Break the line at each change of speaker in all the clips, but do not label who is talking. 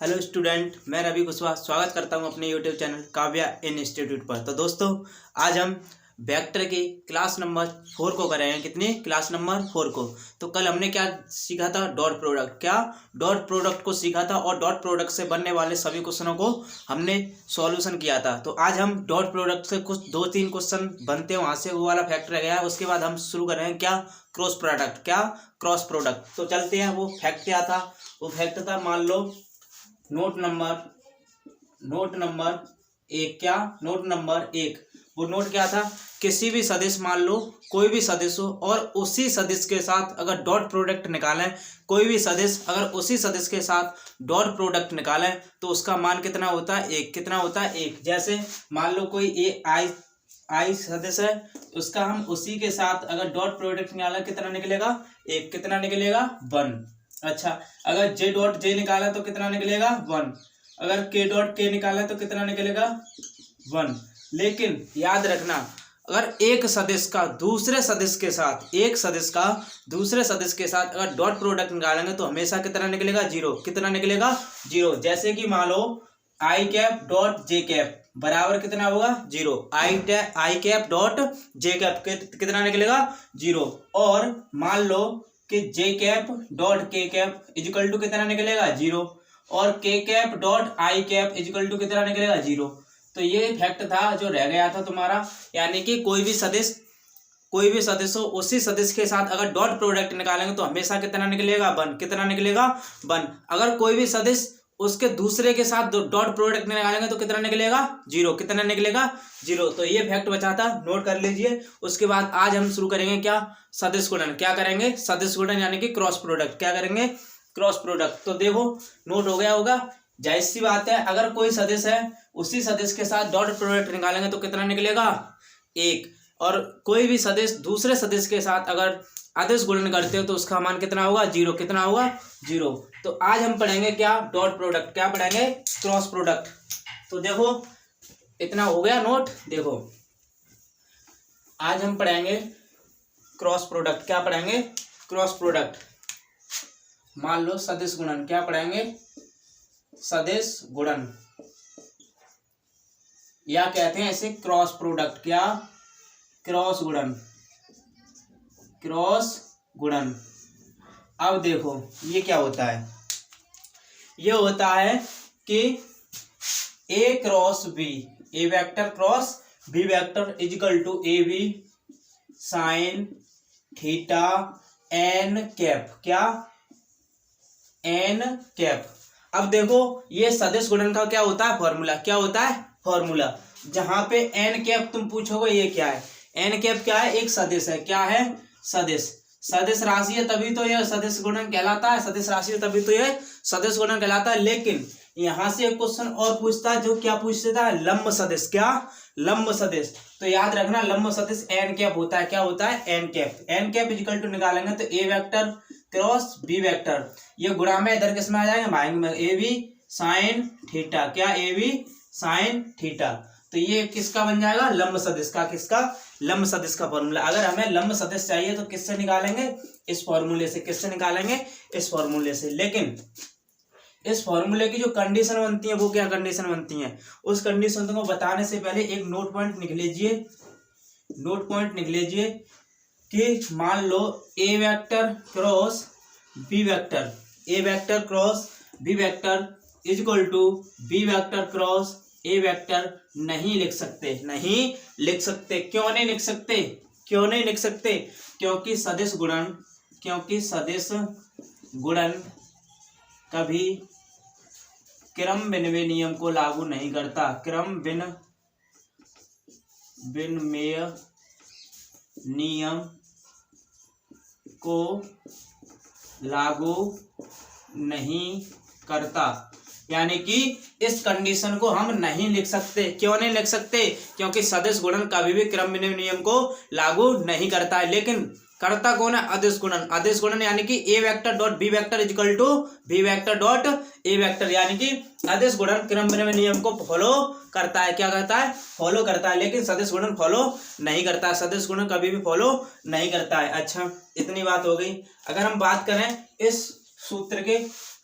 Hello student, मैं रवि कुशवाहा स्वागत करता हूं अपने यूट्यूब चैनल काव्या इंस्टीट्यूट पर। तो दोस्तों, आज हम वेक्टर की क्लास नंबर 4 को करेंगे। कितनी? क्लास नंबर 4 को। तो कल हमने क्या सीखा था? Dot product. क्या? डॉट प्रोडक्ट को सीखा था और डॉट प्रोडक्ट से बनने वाले सभी क्वेश्चनों को हमने सॉल्यूशन किया था। तो आज हम डॉट प्रोडक्ट से कुछ 2-3 क्वेश्चन बनते हैं, वहां से वो वाला फैक्ट रह गया है। उसके बाद हम शुरू करेंगे क्या? Cross product. क्या? Cross product. तो चलते हैं। वो फैक्ट क्या था? वो फैक्ट था, मान लो नोट नंबर एक। क्या? नोट नंबर एक। वो नोट क्या था? किसी भी सदिश, मान लो कोई भी सदिश हो और उसी सदिश के साथ अगर डॉट प्रोडक्ट निकालें, कोई भी सदिश अगर उसी सदिश के साथ डॉट प्रोडक्ट निकालें तो उसका मान कितना होता है? एक। कितना होता है? एक। जैसे मान लो कोई ए आई सदिश है, उसका हम उसी के साथ अगर डॉट प्रोडक्ट निकालें, कितना निकलेगा? एक। कितना निकलेगा? 1। अच्छा, अगर जे डॉट जे निकाला तो कितना निकलेगा? 1। अगर के डॉट के निकाला तो कितना निकलेगा? 1। लेकिन याद रखना, अगर एक सदिश का दूसरे सदिश के साथ, एक सदिश का दूसरे सदिश के साथ अगर डॉट प्रोडक्ट निकालेंगे तो हमेशा कितना निकलेगा? 0। कितना निकलेगा? 0। जैसे कि मान लो I cap dot J cap बराबर कितना होगा? 0। I cap dot J cap कितना निकलेगा? 0। और मान लो कि J cap dot K cap is equal to कितना निकलेगा? 0। और K cap dot I cap is equal to कितना निकलेगा? 0। तो ये फैक्ट था जो रह गया था तुम्हारा। यानी कि कोई भी सदिश हो, उसी सदिश के साथ अगर डॉट प्रोडक्ट निकालेंगे तो हमेशा कितना निकलेगा? 1। कितना निकलेगा? 1। अगर कोई भी सदिश उसके दूसरे के साथ डॉट प्रोडक्ट निकालेंगे तो कितना निकलेगा? 0। कितना निकलेगा? 0। तो ये फैक्ट बचा था, नोट कर लीजिए। उसके बाद आज हम शुरू करेंगे क्या? सदिश गुणन। क्या करेंगे? सदिश गुणन, यानी कि क्रॉस प्रोडक्ट। क्या करेंगे? Cross product. तो देखो, नोट हो गया होगा। जाहिर सी बात है, अगर कोई सदिश है उसी सदिश के साथ डॉट प्रोडक्ट निकालेंगे तो कितना निकलेगा? 1। और कोई भी सदिश दूसरे सदिश के साथ अगर अदिश गुणन करते हो तो उसका मान कितना होगा? 0। कितना होगा? 0। तो आज हम पढ़ेंगे क्या? Dot product. क्या पढ़ेंगे? Cross product. तो देखो, इतना हो गया नोट। देखो, आज हम पढ़ेंगे क्रॉस प्रोडक्ट। क्या पढ़ेंगे? Cross product. मान लो सदिश गुणन। क्या पढ़ेंगे? सदिश गुणन, या कहते हैं इसे क्रॉस प्रोडक्ट। क्या? क्रॉस गुणन। क्रॉस गुणन। अब देखो, ये क्या होता है? ये होता है कि A cross B, A vector cross B vector is equal to A B sine theta N cap. क्या? N cap. अब देखो, ये सदिश गुणन का क्या होता है? फॉर्मूला। क्या होता है? फॉर्मूला। जहां पे एन कैप तुम पूछोगे ये क्या है? एन कैप क्या है? एक सदिश है। क्या है? सदिश। सदिश राशि है तभी तो यह सदिश गुणन कहलाता है। सदिश राशि है तभी तो यह सदिश गुणन कहलाता है। लेकिन यहां से एक क्वेश्चन और पूछता है, जो क्या पूछता है? लंब सदिश। क्या? लंब सदिश। तो याद रखना, लंब सदिश एन कैप होता है। क्या होता है? N cap. N cap is equal to निकालेंगे तो A vector cross B vector, ये गुणा में इधर किसमें आ जाएंगे? भाग में। A B sine theta. क्या? A B sine theta. तो ये किसका बन जाएगा? लंब सदिश का। किसका? लंब सदिश का फॉर्मूला। अगर हमें लंब सदिश चाहिए तो किससे निकालेंगे? इस फॉर्मूले से। किससे निकालेंगे? इस फॉर्मूले से। लेकिन इस फॉर्मूले की जो कंडीशन बनती है, वो क्या कंडीशन बनती है? उस कंडीशन को बताने से पहले एक नोट पॉइंट लिख लीजिए। नोट पॉइंट लिख लीजिए कि मान लो A vector cross B vector, A vector cross B vector is equal to B vector cross A vector नहीं लिख सकते। नहीं लिख सकते। क्यों नहीं लिख सकते? क्यों नहीं लिख सकते? क्योंकि सदिश गुणन कभी क्रम विनिमय नियम को लागू नहीं करता। क्रम विनिमय नियम को लागू नहीं करता। यानी कि इस कंडीशन को हम नहीं लिख सकते। क्यों नहीं लिख सकते? क्योंकि सदिश गुणन कभी भी क्रम विनिमय नियम को लागू नहीं करता है। लेकिन करता कौन है? अदिश गुणन। अदिश गुणन यानी कि A vector dot B vector is equal to B vector dot A vector, यानी कि अदिश गुणन क्रम विनिमय नियम को फॉलो करता है। क्या करता है? फॉलो करता है। लेकिन सदिश गुणन फॉलो नहीं करता है। सदिश गुणन कभी भी फॉलो नहीं करता है। अच्छा, इतनी बात हो गई। अगर हम बात करें इस सूत्र के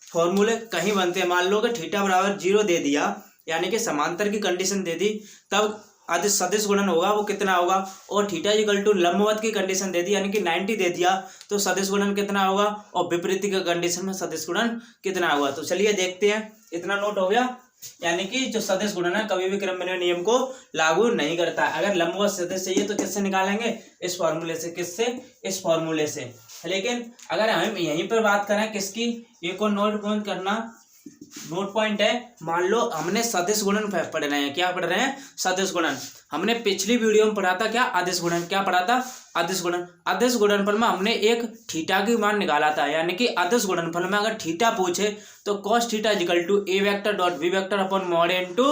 फॉर्मूले कहीं बनते हैं, मान लो कि थीटा बराबर 0 दे दिया, यानी कि समांतर की कंडीशन दे दी, तब अदिश सदिश गुणन होगा वो कितना होगा, और थीटा इक्वल टू लंबवत की कंडीशन दे दी यानी कि 90 दे दिया, तो सदिश गुणन कितना होगा, और विपरीत की कंडीशन में सदिश गुणन कितना होगा। तो चलिए देखते हैं, इतना नोट हो गया। यानी कि जो सदिश गुणन है कभी भी क्रमबद्धीय नियम को लागू नहीं करता। अगर लंबवत सदिश चाहिए तो किससे निकालेंगे, इस फॉर्मूले से। किससे, इस फॉर्मूले से। लेकिन अगर हम यहीं पर बात करें किसकी, एक और नोट पॉइंट करना, नोट पॉइंट है, मान लो हमने सदिश गुणन पढ़ रहे हैं, क्या पढ़ रहे हैं, सदिश गुणन। हमने पिछली वीडियो में पढ़ा था क्या, अदिश गुणन। क्या पढ़ा था, अदिश गुणन। अदिश गुणनफल में हमने एक थीटा की मान निकाला था, यानी कि अदिश गुणनफल में अगर थीटा पूछे तो cos theta equal to A vector dot B vector upon mod A into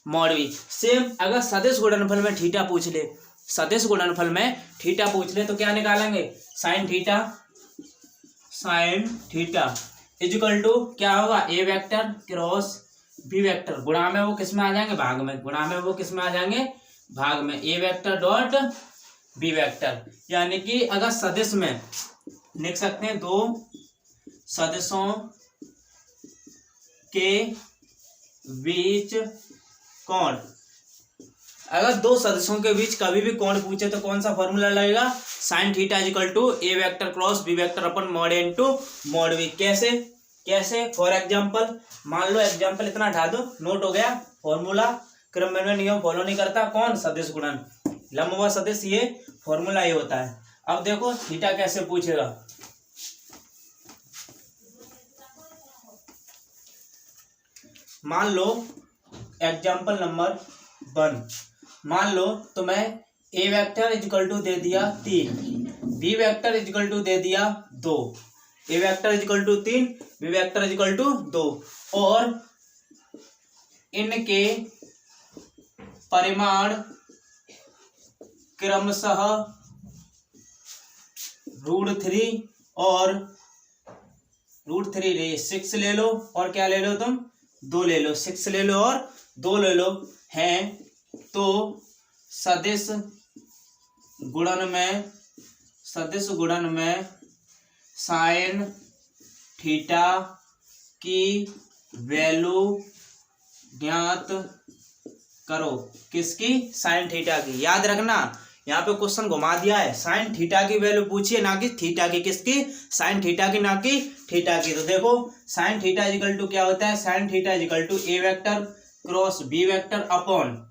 mod B. Same अगर सदिश गुणनफल में थीटा पूछ ले, सदिश गुणनफल में थीटा पूछ ले तो क्या निकालेंगे, sine theta, sine theta equal to क्या होगा, A vector cross B vector, गुणा में वो किस में आ जाएंगे, भाग में, गुणा में वो किस में आ जाएंगे, भाग में, ए वेक्टर डॉट बी वेक्टर। यानी कि अगर सदिश में लिख सकते हैं दो सदिशों के बीच कोण, अगर दो सदिशों के बीच कभी भी कोण पूछे तो कौन सा फॉर्मूला लगेगा, sine theta equal to A vector cross B vector upon mod A into mod B. कैसे, कैसे, फॉर एग्जांपल, मान लो एग्जांपल इतना हटा दो, नोट हो गया। फॉर्मूला क्रमबद्धीय नियम फॉलो नहीं करता, कौन, सदिश गुणन, लंबवत सदिश, ये फॉर्मूला ये होता है। अब देखो थीटा कैसे पूछेगा, मान लो एग्जांपल नंबर 1, मान लो तो मैं ए वेक्टर इक्वल टू दे दिया 3, बी वेक्टर इक्वल टू दे दिया 2, A vector equal to 3, B vector equal to 2, और इनके परिमाण क्रमशः √3 और √3 6 ले लो, और क्या ले लो तुम, 2 ले लो, 6 ले लो और 2 ले लो, हैं तो सदिश गुणन में साइन थीटा की वैल्यू ज्ञात करो, किसकी, साइन थीटा की। याद रखना यहाँ पे क्वेश्चन घुमा दिया है, साइन थीटा की वैल्यू पूछिए, ना कि थीटा की, किसकी, साइन थीटा की, ना कि थीटा की। तो देखो साइन थीटा इक्वल टू क्या होता है, sine theta equal to A vector cross B vector upon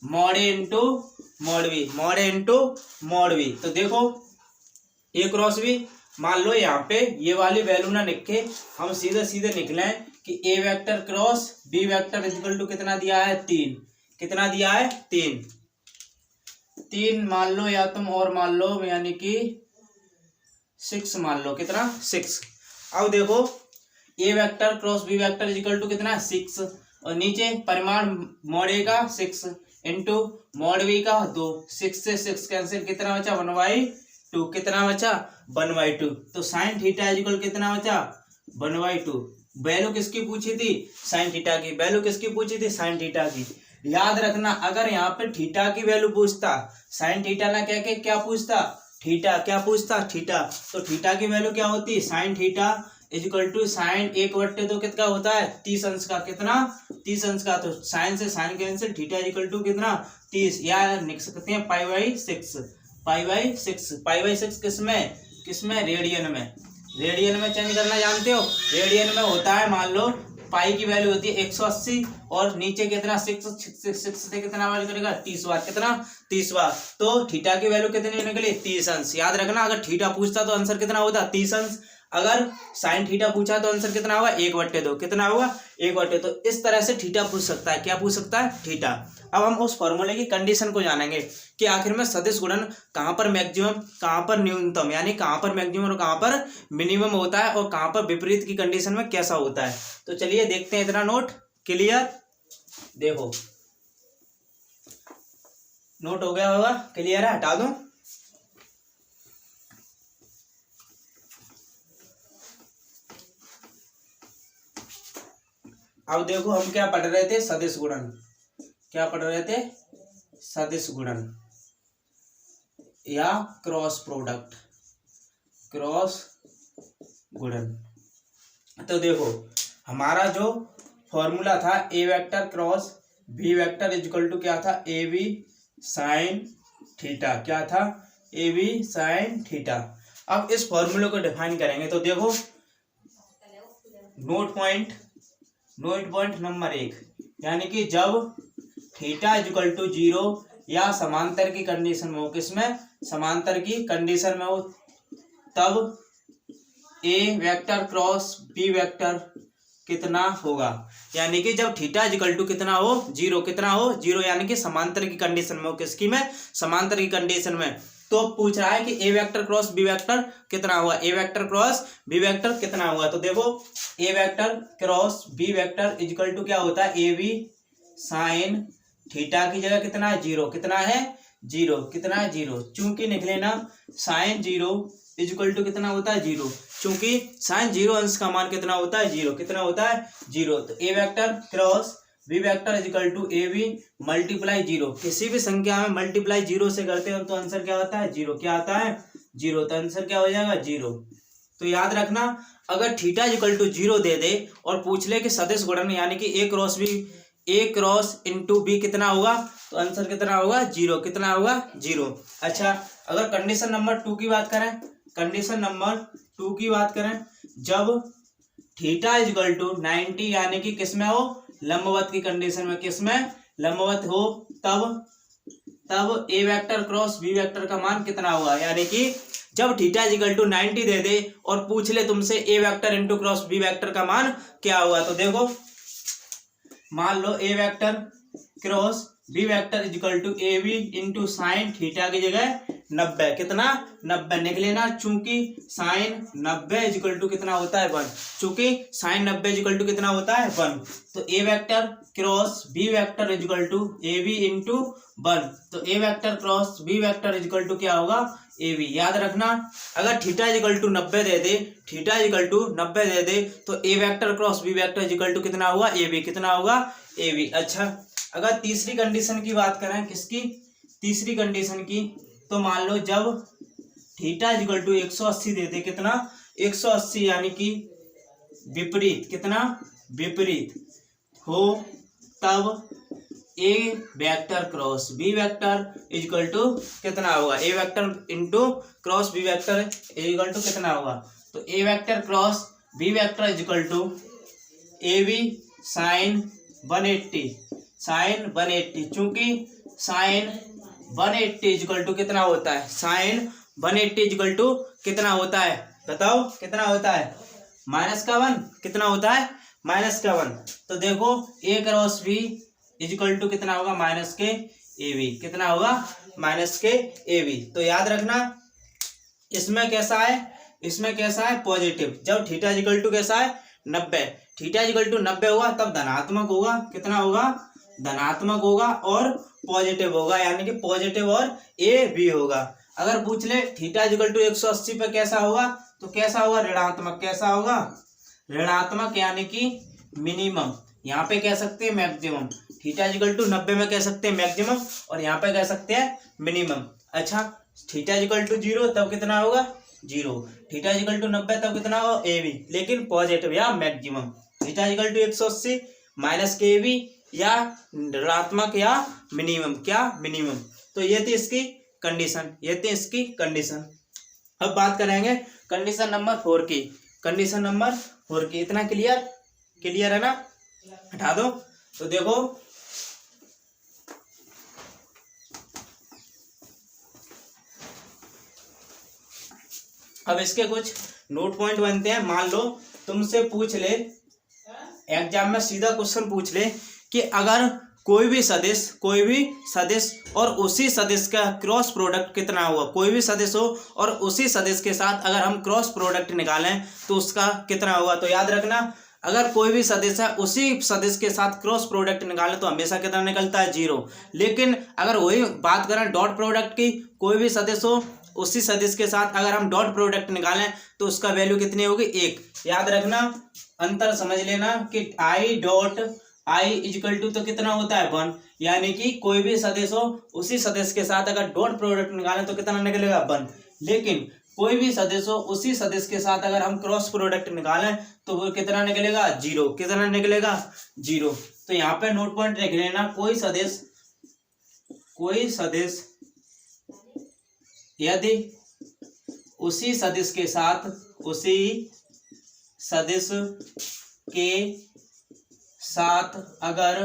mod A into mod B, mod A into mod B. तो देखो ए क्रॉस बी, मान लो यहाँ पे ये वाली वैल्यू ना लिखे, हम सीधे सीधे निकले कि A vector cross B vector equal to कितना दिया है, 3, कितना दिया है, 3 मान लो, या तुम और मान लो, यानी कि 6 मान लो, कितना, 6। अब देखो A vector cross B vector equal to कितना, 6, और नीचे परिमाण मॉड ए का 6 इंटू मॉड बी का 2, 6 से 6 कैंसिल, कितना बचा, 1/2, कितना बचा, 1/2। तो साइन थीटा इक्वल कितना बचा, 1/2। वैल्यू किसकी पूछी थी, साइन थीटा की, वैल्यू किसकी पूछी थी, साइन थीटा की। याद रखना अगर यहाँ पे थीटा की वैल्यू पूछता, साइन थीटा ना कह के क्या पूछता, थीटा, क्या पूछता, थीटा, तो थीटा की वैल्यू क्या होती, sine theta equal to sine 1/2 कितना होता है, 30 अंश का, कितना, 30 अंश का। तो साइन से sine cancel, theta equal to कितना, 30, या लिख सकते हैं π/6, π/6, π/6 किसमें, किसमें, रेडियन में, रेडियन में चेंज करना जानते हो, रेडियन में होता है, मान लो पाई की वैल्यू होती है 180, और नीचे कितना, 6 से कितना बार करेगा, 30 बार, कितना, 30 बार। तो थीटा की वैल्यू कितनी निकली, 30 अंश। याद रखना अगर थीटा पूछता तो आंसर कितना होता, 30 अंश, अगर साइन थीटा पूछा तो आंसर कितना होगा, 1/2, कितना होगा, 1/2। तो इस तरह से थीटा पूछ सकता है, क्या पूछ सकता है, थीटा। अब हम उस फॉर्मूले की कंडीशन को जानेंगे कि आखिर में सदिश गुणन कहाँ पर मैक्सिमम, कहाँ पर न्यूनतम, यानी कहाँ पर मैक्सिमम और कहाँ पर मिनिमम होता है, और कहाँ पर विपरीत की कंडीशन में कैसा होता है। तो चलिए देखते हैं, इतना नोट क्लियर, देखो नोट हो गया होगा, क्लियर है, हटा दो। अब देखो हम क्या पढ़ रहे थे, सदिश गुणन, क्या पढ़ रहे थे, सदिश गुणन या क्रॉस प्रोडक्ट, क्रॉस गुणन। तो देखो हमारा जो फॉर्मूला था A vector cross B vector equal to क्या था, ए बी साइन थीटा, क्या था, ए बी साइन थीटा। अब इस फॉर्मूले को डिफाइन करेंगे तो देखो नोट पॉइंट नंबर 1, यानी कि जब थीटा इक्वल टू 0 या समांतर की कंडीशन में हो, किसमें, समांतर की कंडीशन में हो, तब A vector cross B vector कितना होगा। यानी कि जब थीटा इक्वल टू कितना हो, 0, कितना हो, 0, यानी कि समांतर की कंडीशन में हो, किसकी में, समांतर की कंडीशन में। तो पूछ रहा है कि A vector cross B vector कितना हुआ, A vector cross B vector कितना हुआ। तो देखो A vector cross B vector equal to क्या होता है, ए बी साइन थीटा की जगह कितना है, 0, कितना है, 0, कितना है, 0। चूंकि निकले ना साइन 0 इक्वल टू कितना होता है, 0, चूंकि साइन 0 अंश का मान कितना होता है, 0, कितना होता है, 0। तो A vector cross B vector equal to A B multiply 0, किसी भी संख्या में मल्टीप्लाई 0 से करते हो तो आंसर क्या होता है, 0, क्या आता है, 0। तो आंसर क्या हो जाएगा, 0। तो याद रखना अगर थीटा इक्वल टू 0 दे दे और पूछ ले कि सदिश गुणन यानी कि ए क्रॉस इंटू बी कितना होगा, तो आंसर कितना होगा, 0, कितना होगा, 0। अच्छा अगर कंडीशन नंबर 2 की बात करें, कंडीशन नंबर 2 की बात करें, जब थीटा इक्वल टू 90 यानी कि किसमें हो, लंबवत की कंडीशन में, किसमें, लंबवत हो, तब A vector cross B vector का मान कितना होगा। यानी कि जब थीटा इक्वल टू 90 दे दे और पूछ ले तुमसे A vector into cross B vector का मान क्या होगा। तो देखो मान लो A vector cross B vector equal to A B into sine theta की जगह 90, कितना, 90 निकले ना, चूंकि साइन 90 इक्वल टू कितना होता है, 1, चूंकि साइन 90 इक्वल टू कितना होता है, 1। तो A vector cross B vector equal to A B into 1, तो A vector cross B vector equal to क्या होगा, ए बी। याद रखना अगर थीटा इक्वल टू 90 दे दे, थीटा इक्वल टू 90 दे दे तो A vector cross B vector equal to कितना होगा, ए बी, कितना होगा, ए बी। अच्छा अगर तीसरी कंडीशन की बात करें, किसकी, तीसरी कंडीशन की, तो मान लो जब थीटा इक्वल टू 180 दे दे, कितना, 180, यानी कि विपरीत, कितना, विपरीत हो, तब A vector cross B vector equal to कितना होगा, A vector into cross B vector equal to कितना होगा। तो A vector cross B vector equal to A B sine 180, sine 180, चूंकि साइन 180 इक्वल टू कितना होता है, साइन 180 इक्वल टू कितना होता है, बताओ कितना होता है, -1, कितना होता है, -1। तो देखो ए क्रॉस बी इक्वल टू कितना होगा, -के कितना होगा, -के। तो याद रखना इसमें कैसा है, इसमें कैसा है, पॉजिटिव। जब थीटा इक्वल टू कैसा है, 90, थीटा इक्वल टू 90 होगा तब धनात्मक होगा, कितना होगा, धनात्मक होगा और पॉजिटिव होगा, यानी कि पॉजिटिव और ए बी होगा। अगर पूछ ले थीटा इक्वल टू 180 पे कैसा होगा, तो कैसा होगा, ऋणात्मक, कैसा होगा, ऋणात्मक, यानी कि मिनिमम। यहाँ पे कह सकते हैं मैक्सिमम, थीटा इक्वल टू 90 में कह सकते हैं मैक्सिमम और यहाँ पे कह सकते हैं मिनिमम। अच्छा थीटा इक्वल टू 0 तब कितना होगा, 0, थीटा इक्वल टू 90 तब कितना होगा, ए बी, लेकिन पॉजिटिव या मैक्सिमम। थीटा इक्वल टू 180 -के बी या ऋणात्मक या मिनिमम, क्या, मिनिमम। तो ये थी इसकी कंडीशन, ये थी इसकी कंडीशन। अब बात करेंगे कंडीशन नंबर 4 की, कंडीशन नंबर 4 की। इतना क्लियर, क्लियर है ना, हटा दो। तो देखो अब इसके कुछ नोट पॉइंट बनते हैं। मान लो तुमसे पूछ ले एग्जाम में, सीधा क्वेश्चन पूछ ले कि अगर कोई भी सदिश और उसी सदिश का क्रॉस प्रोडक्ट कितना हुआ, कोई भी सदिश हो और उसी सदिश के साथ अगर हम क्रॉस प्रोडक्ट निकालें तो उसका कितना होगा। तो याद रखना अगर कोई भी सदिश है उसी सदिश के साथ क्रॉस प्रोडक्ट निकालें तो हमेशा कितना निकलता है, 0। लेकिन अगर वही बात करें डॉट प्रोडक्ट की, कोई भी सदिश हो उसी सदिश के साथ अगर हम डॉट प्रोडक्ट निकालें तो उसका वैल्यू कितनी होगी, 1। याद रखना अंतर समझ लेना कि आई इक्वल टू तो कितना होता है, 1, यानी कि कोई भी सदिश हो उसी सदिश के साथ अगर डॉट प्रोडक्ट निकालें तो कितना निकलेगा, 1। लेकिन कोई भी सदिश हो उसी सदिश के साथ अगर हम क्रॉस प्रोडक्ट निकालें तो वो कितना निकलेगा, जीरो। कितना निकलेगा, जीरो। तो यहाँ पे नोट पॉइंट लिख लेना, कोई सदिश यदि उसी सदिश के साथ अगर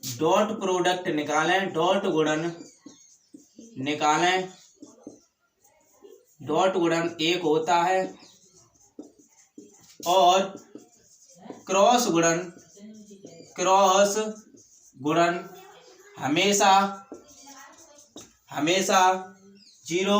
डॉट प्रोडक्ट निकालें, डॉट गुणन निकालें, डॉट गुणन 1 होता है और क्रॉस गुणन हमेशा 0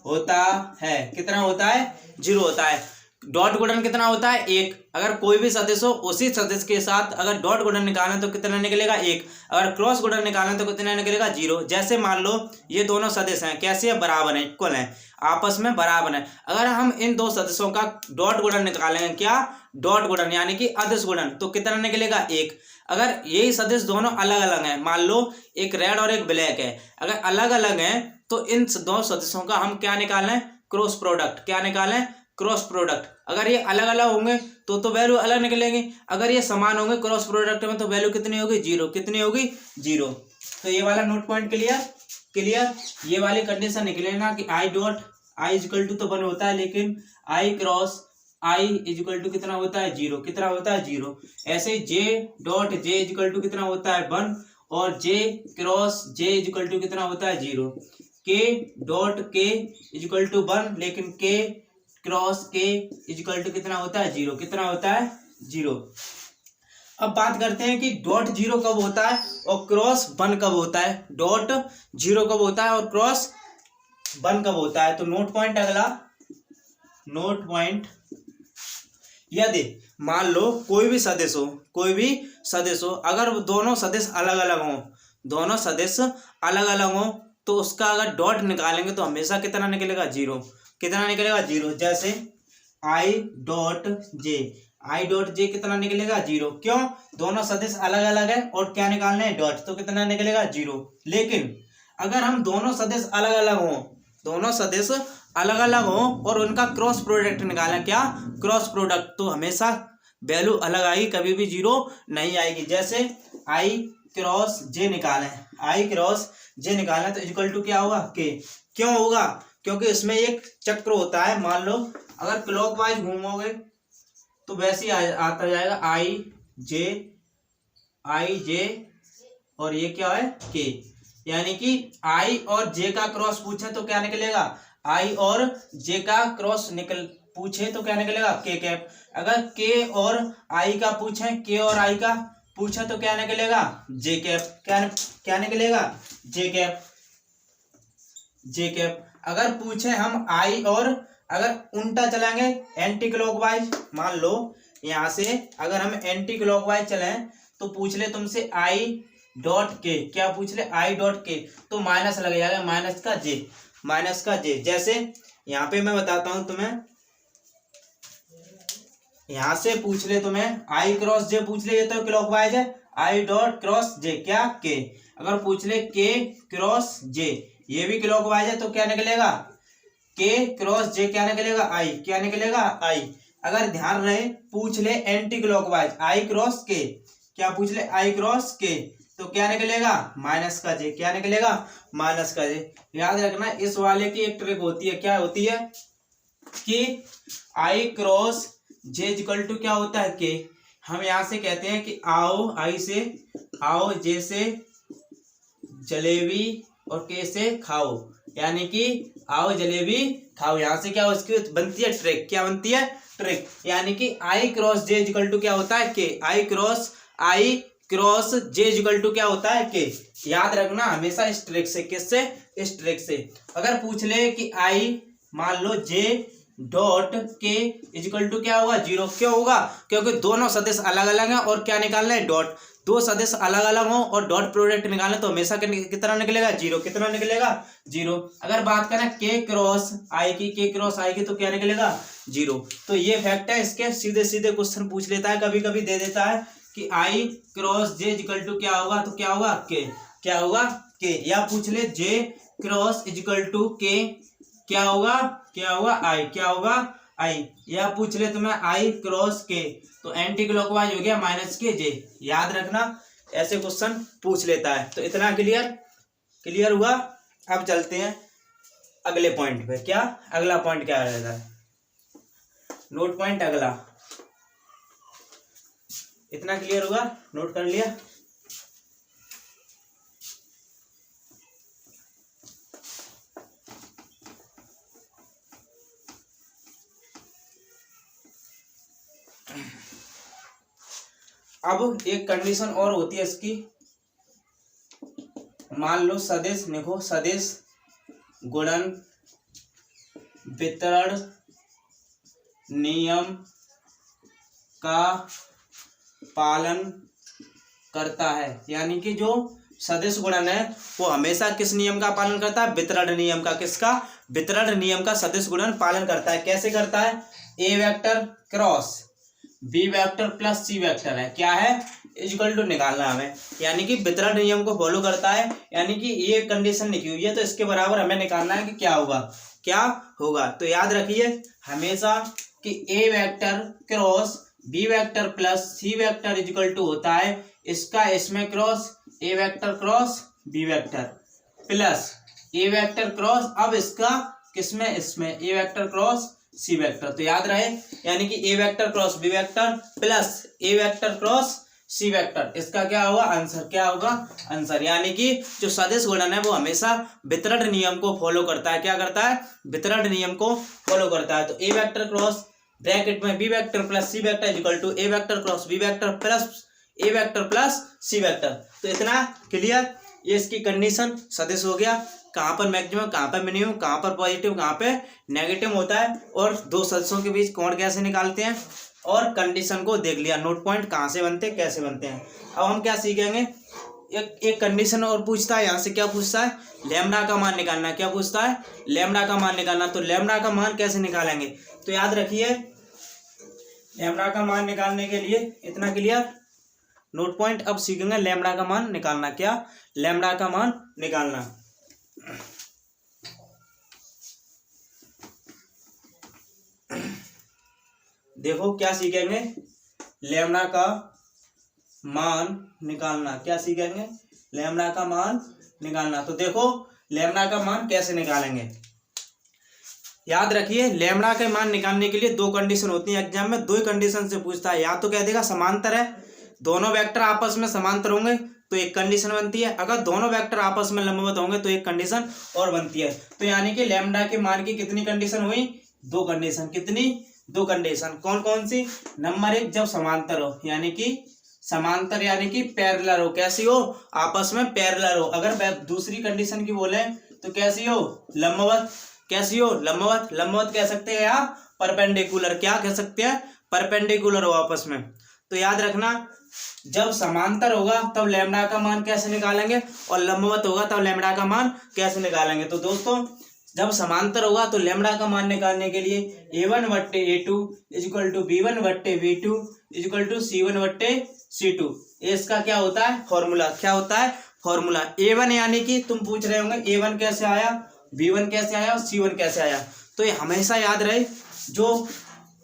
होता है। कितना होता है, 0 होता है। डॉट गुणन कितना होता है, 1। अगर कोई भी सदिश हो उसी सदिश के साथ अगर डॉट गुणन निकालें तो कितना निकलेगा, 1। अगर क्रॉस गुणन निकालें तो कितना निकलेगा, 0। जैसे मान लो ये दोनों सदिश हैं, कैसे है, बराबर हैं, इक्वल हैं, आपस में बराबर हैं। अगर हम इन दो सदिशों का डॉट गुणन निकालेंगे, क्या, डॉट गुणन यानी कि अदिश गुणन, तो कितना निकलेगा, 1। अगर यही सदिश दोनों अलग अलग हैं, मान लो एक रेड और एक ब्लैक है, अगर अलग अलग हैं तो इन दो सदिशों का हम क्या निकालें, क्रॉस प्रोडक्ट। क्या निकालें, क्रॉस प्रोडक्ट। अगर ये अलग अलग होंगे तो वैल्यू अलग निकलेंगे, अगर ये समान होंगे क्रॉस प्रोडक्ट में तो वैल्यू कितनी होगी, 0। कितनी होगी, 0। तो ये वाला नोट पॉइंट क्लियर। ये वाली कंडीशन निकले ना कि I dot I equal to तो 1 होता है, लेकिन I cross I equal to कितना होता है, 0। कितना होता है, 0। ऐसे J dot J equal to कितना होता है, 1 और J cross J equal to कितना होता है, 0। के डॉट के इक्वल टू 1, लेकिन के क्रॉस के इक्वल टू कितना होता है, 0। कितना होता है, 0। अब बात करते हैं कि डॉट 0 कब होता है और क्रॉस 1 कब होता है। डॉट 0 कब होता है और क्रॉस 1 कब होता है। तो नोट पॉइंट, अगला नोट पॉइंट, यदि मान लो कोई भी सदिश हो अगर दोनों सदिश अलग अलग हो तो उसका अगर डॉट निकालेंगे तो हमेशा कितना निकलेगा, 0। कितना निकलेगा, 0। जैसे आई डॉट जे कितना निकलेगा, 0। क्यों, दोनों सदिश अलग अलग है और क्या निकालना है, डॉट, तो कितना निकलेगा, 0। लेकिन अगर हम दोनों सदिश अलग अलग हो और उनका क्रॉस प्रोडक्ट निकालें, क्या, क्रॉस प्रोडक्ट, तो हमेशा वैल्यू अलग आएगी, कभी भी 0 नहीं आएगी। जैसे आई क्रॉस जे निकालें तो इक्वल टू क्या होगा, के। क्यों होगा, क्योंकि इसमें एक चक्र होता है। मान लो अगर क्लॉकवाइज घूमोगे तो वैसे ही आता जाएगा आई जे और ये क्या है, के। यानी कि आई और जे का क्रॉस पूछे तो क्या निकलेगा, आई और जे का क्रॉस पूछे तो क्या निकलेगा, के कैप। अगर के और आई का पूछे, के और आई का पूछे तो क्या निकलेगा, जे कैप। क्या निकलेगा, जे कैप। अगर पूछे हम आई और, अगर उल्टा चलेंगे एंटी क्लॉकवाइज, मान लो यहां से अगर हम एंटी क्लॉकवाइज चलें तो पूछ ले तुमसे आई डॉट के, क्या पूछ ले, आई डॉट के, तो माइनस लग जाएगा, माइनस का जे। जैसे यहाँ पे मैं बताता हूं तुम्हें, यहां से पूछ ले तुम्हें आई क्रॉस जे पूछ ले, ये तो क्लॉकवाइज है, आई डॉट क्रॉस जे क्या, के। अगर पूछ ले के क्रॉस जे, ये भी क्लॉकवाइज है, तो क्या निकलेगा, के क्रॉस जे क्या निकलेगा, आई। क्या निकलेगा, आई। अगर ध्यान रहे पूछ ले एंटी क्लॉकवाइज आई क्रॉस के, क्या पूछ ले, आई क्रॉस के, तो क्या निकलेगा, माइनस का जे। क्या निकलेगा, माइनस का जे। याद रखना इस वाले की एक ट्रिक होती है, क्या होती है कि आई क्रॉस जे इक्वल टू क्या होता है, के। हम यहां से कहते हैं कि आओ आई से आओ, जे से जलेबी और के से खाओ, यानी कि आओ जलेबी खाओ। यहां से क्या उसकी बनती है ट्रिक, क्या बनती है, ट्रिक। यानी कि आई क्रॉस जे इक्वल टू क्या होता है, के। आई क्रॉस जे इक्वल टू क्या होता है, के। याद रखना हमेशा इस ट्रिक से। किससे, इस ट्रिक से। अगर पूछ ले कि आई मान लो जे डॉट के इक्वल टू क्या होगा, 0। क्यों होगा, क्योंकि दोनों सदिश अलग अलग हैं और क्या निकालना है, डॉट। दो सदिश अलग अलग हो और डॉट प्रोडक्ट निकालना तो हमेशा कितना निकलेगा, 0। कितना निकलेगा, 0। अगर बात करें के क्रॉस आई की तो क्या निकलेगा, 0। तो ये फैक्ट है, इसके सीधे सीधे क्वेश्चन पूछ लेता है, कभी कभी दे देता है कि आई क्रॉस जे इक्वल टू क्या होगा, तो क्या होगा, के। क्या होगा, के। या पूछ ले जे क्रॉस इक्वल टू के क्या होगा, क्या होगा आई, क्या होगा आई। या पूछ ले तुम्हें आई क्रॉस के, तो एंटी क्लॉकवाइज हो गया माइनस के जे। याद रखना ऐसे क्वेश्चन पूछ लेता है। तो इतना क्लियर, क्लियर हुआ। अब चलते हैं अगले पॉइंट पे। क्या अगला पॉइंट क्या रहेगा, नोट पॉइंट अगला। इतना क्लियर हुआ, नोट कर लिया। अब एक कंडीशन और होती है इसकी। मान लो सदिश, देखो सदिश गुणन वितरण नियम का पालन करता है। यानी कि जो सदिश गुणन है वो हमेशा किस नियम का पालन करता है, वितरण नियम का। किसका, वितरण नियम का सदिश गुणन पालन करता है। कैसे करता है, A vector cross B vector plus C vector है, क्या है, इक्वल टू निकालना हमें। यानी कि वितरण नियम को फॉलो करता है, यानी कि ये कंडीशन लिखी हुई है तो इसके बराबर हमें निकालना है कि क्या होगा, क्या होगा। तो याद रखिए हमेशा कि A vector cross B vector plus C vector equal to होता है इसका इसमें cross A vector cross B vector plus A vector cross, अब इसका किसमें, इसमें A vector cross C vector. तो याद रहे यानी कि A vector cross B vector plus A vector cross C vector, इसका क्या होगा आंसर, क्या होगा आंसर। यानी कि जो सदिश गुणन है वो हमेशा वितरण नियम को फॉलो करता है। क्या करता है, वितरण नियम को फॉलो करता है। तो ए वेक्टर क्रॉस ब्रैकेट में B vector plus C vector equal to A vector cross B vector plus A vector plus C vector. तो इतना क्लियर, ये इसकी कंडीशन सदिश हो गया। कहाँ पर मैक्सिमम, कहाँ पर मिनिमम, कहाँ पर पॉजिटिव, कहाँ पे नेगेटिव होता है, और दो सदिशों के बीच कोण कैसे निकालते हैं, और कंडीशन को देख लिया। नोट पॉइंट कहाँ से बनते हैं, कैसे बनते हैं। अब हम क्या सीखेंगे, एक कंडीशन और पूछता है यहाँ से। क्या पूछता है, लैम्डा का मान निकालना। क्या पूछता है, लैम्डा का मान निकालना। तो लैम्डा का मान कैसे निकालेंगे, तो याद रखिए लैम्डा का मान निकालने के लिए इतना क्लियर, नोट पॉइंट। अब सीखेंगे लैम्डा का मान निकालना। क्या, लैम्डा का मान निकालना। देखो क्या सीखेंगे, लैम्डा का मान निकालना। क्या सीखेंगे, लैम्डा का मान निकालना। तो देखो लैम्डा का मान कैसे निकालेंगे, याद रखिए लैम्डा के मान निकालने के लिए दो कंडीशन होती हैं। एग्जाम में दो ही कंडीशन से पूछता है। या तो कह देगा समांतर है, दोनों वेक्टर आपस में समांतर होंगे तो एक कंडीशन बनती है। अगर दोनों वेक्टर आपस में लंबवत होंगे तो एक कंडीशन और बनती है। तो यानी कि लैम्डा के मान की कितनी कंडीशन हुई, दो कंडीशन। कितनी, दो कंडीशन। कौन कौन सी, नंबर एक जब समांतर हो, यानी कि समांतर यानी कि पैरेलल हो। कैसी हो, आपस में पैरेलल हो। अगर दूसरी कंडीशन की बोले तो कैसी हो, लंबवत। कैसी हो, लंबवत। लंबवत कह सकते हैं या परपेंडिकुलर। क्या कह सकते हैं, परपेंडिकुलर हो आपस में। तो याद रखना जब समांतर होगा तब लैम्डा का मान कैसे निकालेंगे, और लंबवत होगा तब लैम्डा का मान कैसे निकालेंगे। तो दोस्तों जब समांतर होगा तो लैम्डा का मान निकालने के लिए a1/a2 equal to b1/b2 equal to c1/c2, इसका क्या होता है फॉर्मूला। क्या होता है फॉर्मूला। a1 यानी कि तुम पूछ रहे होंगे a1 कैसे आया, b1 कैसे आया और c1 कैसे आया। तो ये हमेशा याद रहे, जो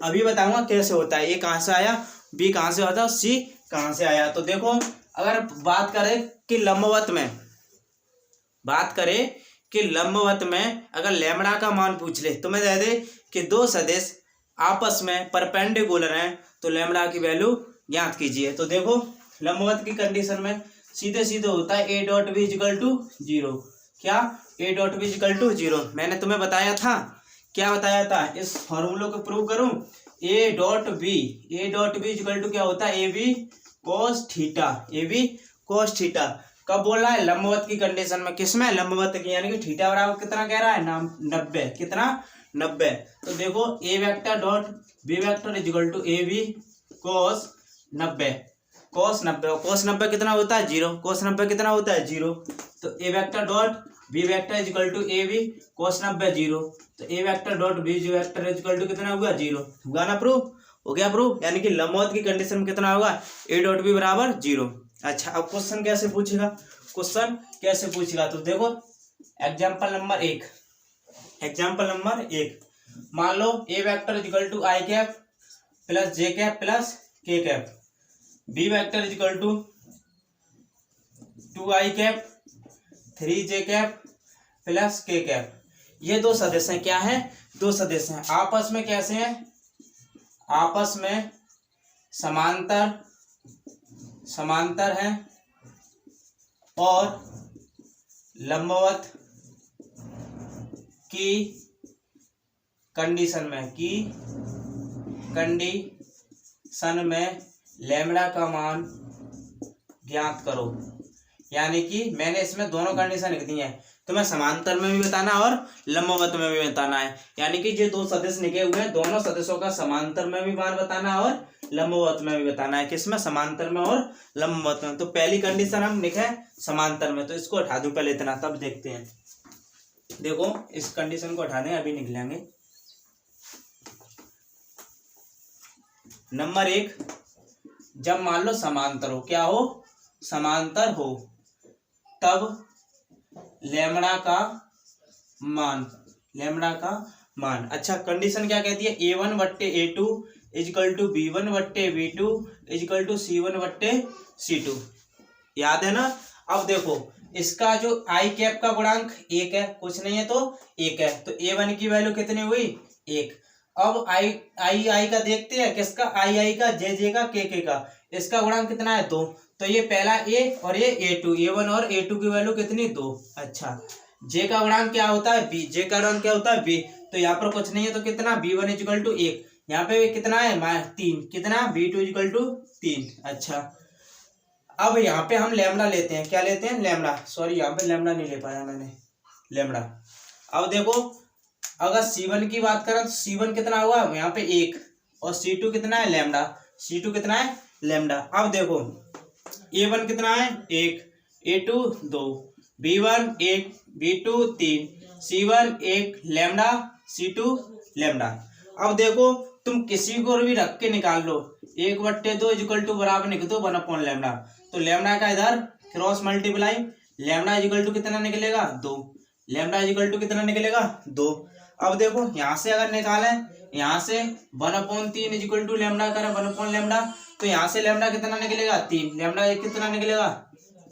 अभी बताऊंगा कैसे होता है। a कहाँ से आया, b कहाँ से आता है, c कहाँ से आया। तो देखो अगर बात करें कि लंबवत में, बात करें कि लंबवत में अगर लैम्डा का मान पूछ ले तो मैं दे दे कि दो सदिश आपस में परपेंडिकुलर हैं तो लैम्डा की वैल्यू ज्ञात कीजिए। तो देखो लंबवत की कंडीशन में सीधे सीधे होता है a dot B equal to 0। क्या, a dot B equal to 0। मैंने तुम्हें बताया था, क्या बताया था, इस फॉर्मूले को प्रूव करूं। a dot B equal to क्या होता है, A B cos theta. A B cos theta कब बोल रहा है, लंबवत की कंडीशन में। किसमें, लंबवत की। यानी कि थीटा बराबर कितना कह रहा है, 90। कितना, 90। तो देखो A vector dot B vector equal to A B cos 90। Cos 90, cos 90 कितना होता है 0। कोस 90 कितना होता है 0। तो A vector dot B vector equal to A B cos 90 0। तो A vector dot B vector equal to कितना हुआ 0। हुआ ना प्रूफ, हो गया प्रूफ। यानी कि लंबवत की कंडीशन में कितना होगा, ए डॉट बी बराबर 0। अच्छा अब क्वेश्चन कैसे पूछेगा, क्वेश्चन कैसे पूछेगा। तो देखो एग्जाम्पल नंबर 1, एग्जाम्पल नंबर 1, मान लो A vector equal to I cap plus J cap plus K cap, B vector equal to 2i cap 3j cap plus K cap. ये दो सदिश हैं, क्या है? दो सदिश हैं, आपस में कैसे हैं? आपस में समांतर हैं और लंबवत की कंडीशन में लैम्बडा का मान ज्ञात करो। यानी कि मैंने इसमें दोनों कंडीशन लिख दी है, तुम्हें समांतर में भी बताना और लंबवत में भी बताना है। यानी कि जो दो सदिश लिखे हुए हैं, दोनों सदिशों का समांतर में भी मान बताना है और लंबवत में भी बताना है। किसमें? समांतर में और लंबवत में। तो पहली कंडीशन हम लिखे समांतर में, तो इसको हटा दूं पहले इतना, तब देखते हैं। देखो इस कंडीशन को हटा दें, अभी निकलेंगे। नंबर 1, जब मान लो समांतर हो, क्या हो? समांतर हो, तब लैम्बडा का मान। अच्छा, कंडीशन क्या कहती है? a1/a2 is equal to b1/b2 is equal to c1/c2। याद है ना? अब देखो इसका जो आई कैप का गुणांक 1 है, कुछ नहीं है तो 1 है, तो a1 की वैल्यू कितनी हुई? 1। अब आई का देखते हैं, किसका? आई का, जे का, के का। इसका गुणांक कितना है? 2। तो ये पहला ए और ये a2, a1 और a2 की वैल्यू कितनी? 2। अच्छा, जे का गुणांक क्या होता है? b। जे का गुणांक क्या होता है? b। तो यहाँ पर कुछ नहीं है तो कितना? b1 equal to 1। यहाँ पे कितना है? 3। कितना? b2 equal to 3। अच्छा, अब यहाँ पे हम लैम्बडा लेते हैं। क्या लेते हैं? लैम्बडा। सॉरी, यहाँ पे लैम्बडा नहीं ले पाया मैंने, लैम्बडा। अब देखो अगर c1 की बात करें तो c1 कितना हुआ? यहाँ पे 1, और c2 कितना है? लैम्बडा। c2 कितना है? लैम्बडा। अब देखो a1 कितना है? 1, a2 2, b1 1, b2 3, c1 1, lambda, c2 lambda. अब देखो तुम किसी को भी रख के निकाल लो, 1/2 इक्वल टू बराबर लिख दो 1 लैम्बडा। तो लैम्बडा का इधर cross multiply, lambda equal to कितना निकलेगा? 2। लैम्बडा इक्वल टू कितना निकलेगा? 2। अब देखो यहाँ से अगर निकालें, यहाँ से 1/3 इक्वल टू लैम्बडा करें 1 लैम्बडा, तो यहाँ से लैम्बडा कितना निकलेगा? 3। लैम्बडा कितना निकलेगा?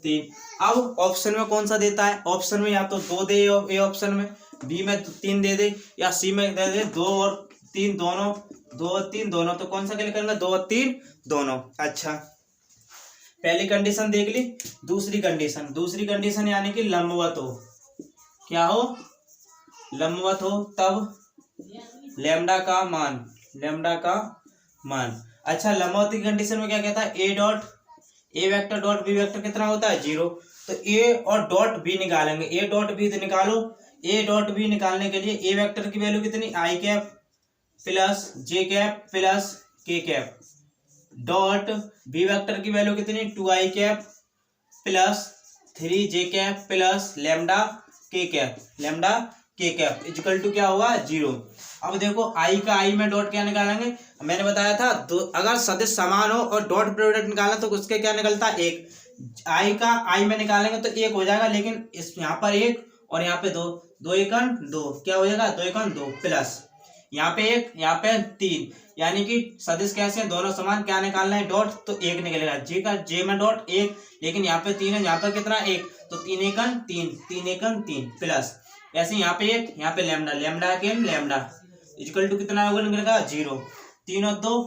3। अब ऑप्शन में कौन सा देता है? ऑप्शन में या तो 2 दे ए ऑप्शन में, बी में 3 दे दे, या सी में दे दे 2 और 3 दोनों, 2 और 3 दोनों। तो कौन सा क्लिक करेंगे? 2 और 3 दोनों। अच्छा, पहली कंडीशन देख ली। दूसरी कंडीशन यानी कि लंबवत हो। क्या हो? लंबवत हो, तब लैम्बडा का मान। अच्छा, लंबवत की कंडीशन में क्या कहता है? A vector dot B vector कितना होता है? 0। तो ए और डॉट बी निकालेंगे। ए डॉट बी निकालो। ए डॉट बी निकालने के लिए ए वेक्टर की वैल्यू कितनी? आई cap plus J cap plus K cap, dot B vector की वैल्यू कितनी? 2i cap plus 3j cap plus lambda के कैप इक्वल टू क्या होगा? 0। अब देखो आई का आई में डॉट क्या निकालेंगे? मैंने बताया था अगर सदिश समान हो और डॉट प्रोडक्ट निकालना तो उसके क्या निकलता है? 1। आई का आई में निकालेंगे तो 1 हो जाएगा, लेकिन इस यहाँ पर 1 और यहाँ पे 2, 2 एकन 2, क्या हो जाएगा? 2 एकन 2 प्लस यहाँ पे 1, यहाँ पे 3। यानी कि सदिश कैसे हैं? दोनों समान। क्या निकालना है? डॉट, तो 1 निकलेगा। जे में डॉट 1, लेकिन यहाँ पे 3 है, यहाँ पर कितना? 1, तो 3 एकन 3 प्लस ऐसे यहाँ पे 1, यहाँ पे लैम्बडा के लैम्बडा इक्वल टू कितना होगा? निकलेगा 0। 3 और 2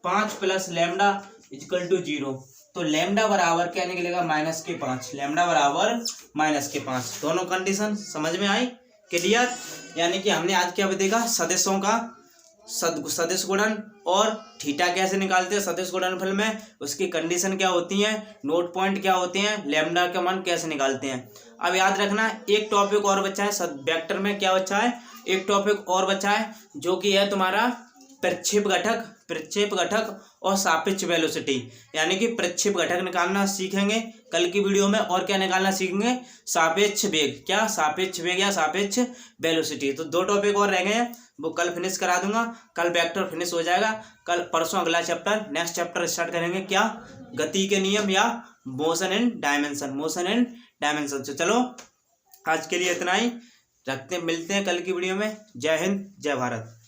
5 प्लस लैम्बडा इक्वल टू 0। तो लैम्बडा बराबर क्या निकलेगा? -5। लैम्बडा बराबर -5। दोनों कंडीशन समझ में आई? क्लियर? यानी कि हमने आज क्या देखा? सदिशों का सदिश गुणन और थीटा कैसे निकालते हैं सदिश गुणनफल में, उसकी कंडीशन क्या होती है, नोट पॉइंट क्या होते हैं, लैम्बडा का मान कैसे निकालते हैं। अब याद रखना एक टॉपिक और बचा है वेक्टर में। क्या बचा है? एक टॉपिक और बचा है जो कि है तुम्हारा प्रक्षेप घटक और सापेक्ष वेलोसिटी। यानी कि प्रक्षेप घटक निकालना सीखेंगे कल की वीडियो में, और क्या निकालना सीखेंगे? सापेक्ष वेग। क्या? सापेक्ष वेग या सापेक्ष वेलोसिटी। तो 2 टॉपिक और रह गए हैं, वो कल फिनिश करा दूंगा। कल वेक्टर फिनिश हो जाएगा। कल परसों अगला चैप्टर, नेक्स्ट चैप्टर स्टार्ट करेंगे। क्या? गति के नियम या मोशन एंड डायमेंशन। तो चलो आज के लिए इतना ही। रखते हैं, मिलते हैं कल की वीडियो में। जय हिंद, जय भारत।